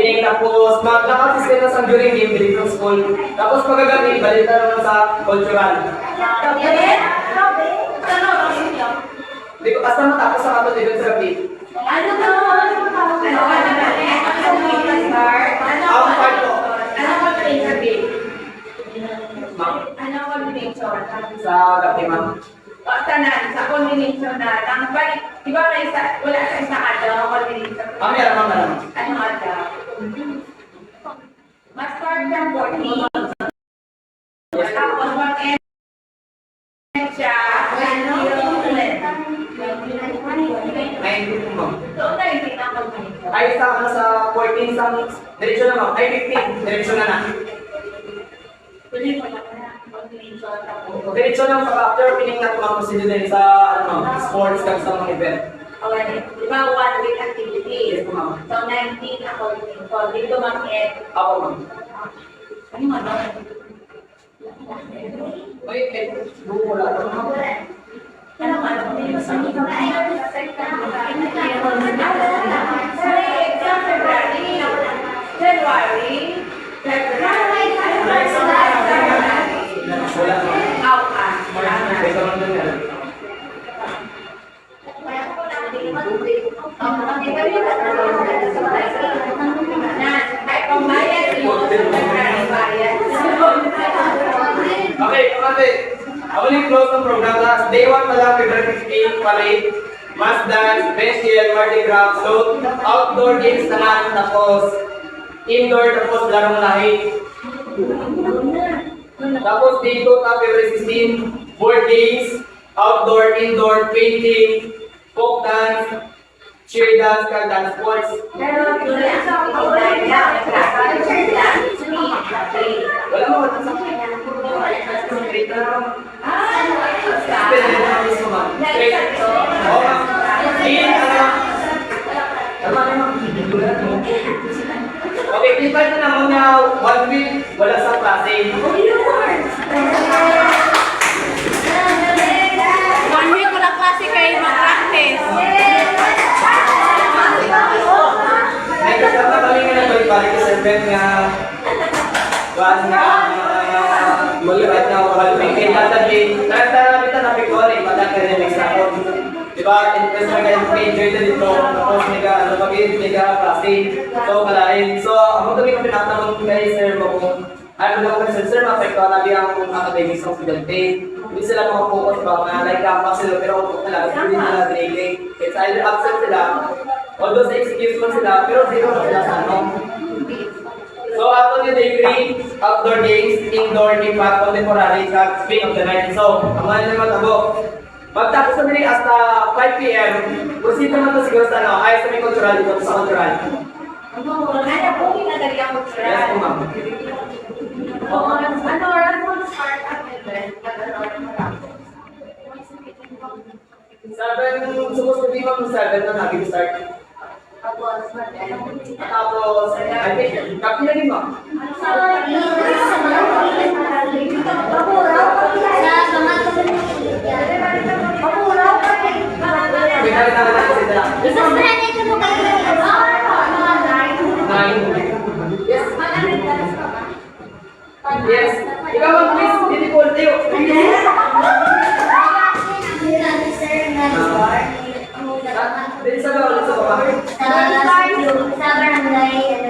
opening, tapos mag-practice kayo sa during game dito sa school. Tapos pagkagabi, balik na naman sa cultural. Hindi ko basta matapos sa kapatid dito sa gabi. Ano to? Ang part ko. Sa gabi, ma'am. Sa combination na lang. Di ba may wala sa isang adlaw combination? Meron, ma'am, meron. Ano adlaw? Mas start ng 14. Tapos mag-end siya. Ngayon dito, ma'am. So, tayo din ang combination. Ay, sa 14 sa diretsyo na, ma'am. Ay, 15. Diretsyo na na. Tuloy mo lang na. Combination. Diretsyo na, after opening na tumang din sa sports kag sa mga event. Okay. Di ba, 1 week activity? Yes, ma'am. So, 19 ako dito. Dito mag-end. Ako, ma'am. Ano mo ba? Ay, buko lang. Ano mo? January. Okay, kapatid. Ako yung close ng program last day 1 pa lang, February 15, parade, mass dance, bench hill, Mardi Gras, float, outdoor games naman, tapos indoor, tapos larong lahi. Tapos day 2 pa, February 16, board games, outdoor, indoor, painting, folk dance, cheer dance, kag dance sports. Pero tuloy sa Wala mo, wala sa straight na lang. Pwede na lang mismo, ma'am. Straight. Oo, ma'am. Iyan, Tama na, ma'am. Okay, clipad na naman na 1 week, wala sa klase. 1 week wala klase kayo mag-practice. Ay, kasama kami nga nag-balik sa event nga buwan nga mag-ibat nga wala may kailangan din. Tara-tara kita na pikore, madang ka-remix ako. Diba, interest na kayo enjoy na dito. Tapos ano mag-i-enjoy klase. So, kalain. So, ako kami pinatanong kay Sir mo kung ano lang ko kasi Sir, mapekto na ang academics ng estudyante. Hindi sila makapokus ba mga like campus sila, pero kung talaga, hindi nila training. It's either absent sila, although sa excuse man sila, pero zero na sila sa ano. So, after the degree, outdoor games, indoor, impact, contemporary, kag spin of the night. So, ang mga naman tabo. Pagtapos na nila hasta 5 p.m., proceed naman to siguro sa ano, ay sa may cultural dito sa cultural. Ano po ginagaling ang cultural? Yes po, ma'am. Ano oras mo start ang event? Supposed to be ma'am 7 na nag-start. Tapos, I think, copy na rin ma'am. Yes. Yes. Ikaw ma'am, please, beautiful tayo. Din sa bawal sa baba. Sa barangay,